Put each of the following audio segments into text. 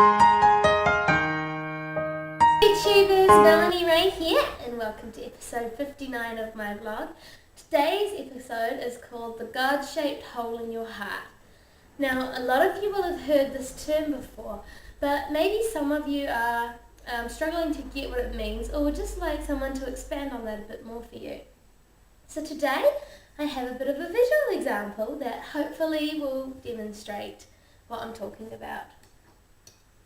YouTubers, Melanie Raye here, and welcome to episode 59 of my vlog. Today's episode is called The God-Shaped Hole in Your Heart. Now, a lot of you will have heard this term before, but maybe some of you are struggling to get what it means, or would just like someone to expand on that a bit more for you. So today, I have a bit of a visual example that hopefully will demonstrate what I'm talking about.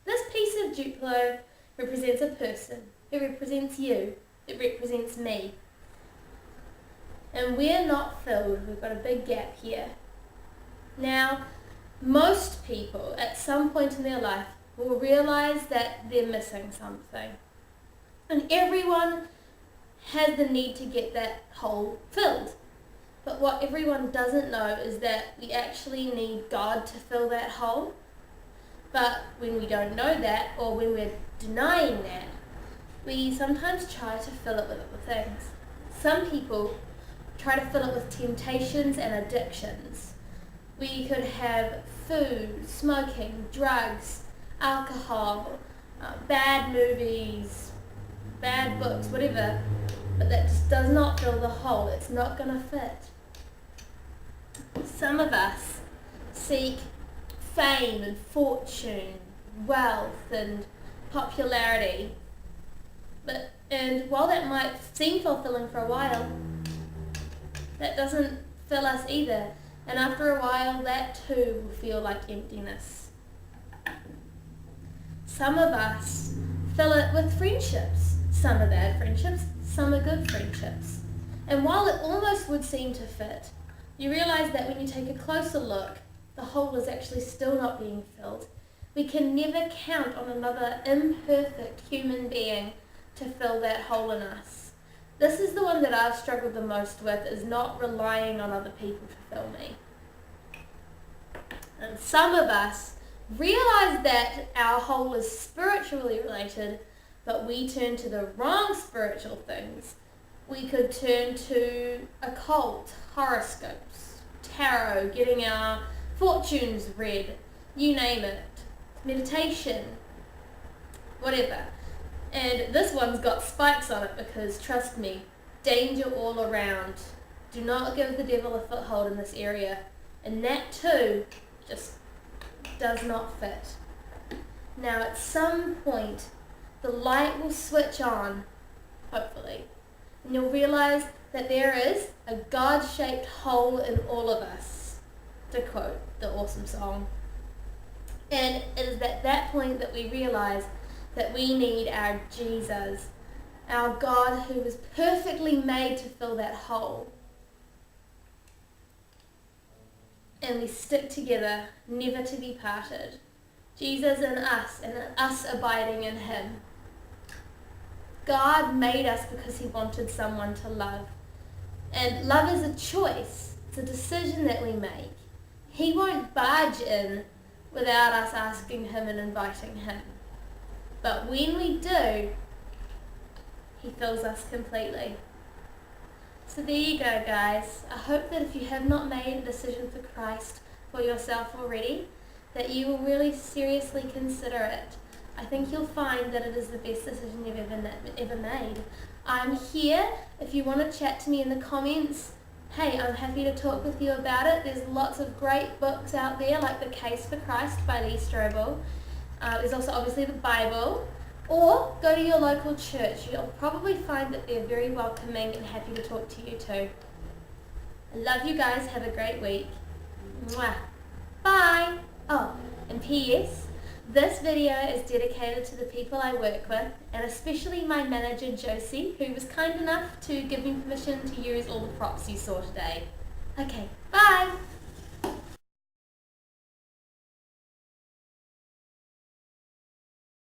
This piece of Duplo represents a person. It represents you. It represents me. And we're not filled. We've got a big gap here. Now, most people at some point in their life will realize that they're missing something. And everyone has the need to get that hole filled. But what everyone doesn't know is that we actually need God to fill that hole. But when we don't know that, or when we're denying that, we sometimes try to fill it with other things. Some people try to fill it with temptations and addictions. We could have food, smoking, drugs, alcohol, bad movies, bad books, whatever, but that just does not fill the hole. It's not going to fit. Some of us seek fame and fortune, wealth and popularity, and while that might seem fulfilling for a while, that doesn't fill us either, and after a while that too will feel like emptiness. Some of us fill it with friendships. Some are bad friendships, some are good friendships, and while it almost would seem to fit, you realize that when you take a closer look, the hole is actually still not being filled. We can never count on another imperfect human being to fill that hole in us. This is the one that I've struggled the most with, is not relying on other people to fill me. And some of us realize that our hole is spiritually related, but we turn to the wrong spiritual things. We could turn to occult, horoscopes, tarot, getting our fortunes read, you name it, meditation, whatever. And this one's got spikes on it because, trust me, danger all around. Do not give the devil a foothold in this area. And that too just does not fit. Now at some point, the light will switch on, hopefully, and you'll realize that there is a God-shaped hole in all of us, to quote the awesome song. And it is at that point that we realize that we need our Jesus, our God who was perfectly made to fill that hole. And we stick together, never to be parted. Jesus in us, and us abiding in him. God made us because he wanted someone to love. And love is a choice. It's a decision that we make. He won't barge in without us asking him and inviting him. But when we do, he fills us completely. So there you go, guys. I hope that if you have not made a decision for Christ for yourself already, that you will really seriously consider it. I think you'll find that it is the best decision you've ever made. I'm here if you want to chat to me in the comments. Hey, I'm happy to talk with you about it. There's lots of great books out there, like The Case for Christ by Lee Strobel. There's also obviously the Bible. Or go to your local church. You'll probably find that they're very welcoming and happy to talk to you too. I love you guys. Have a great week. Mwah. Bye. Oh, and P.S. This video is dedicated to the people I work with, and especially my manager Josie, who was kind enough to give me permission to use all the props you saw today. Okay, bye!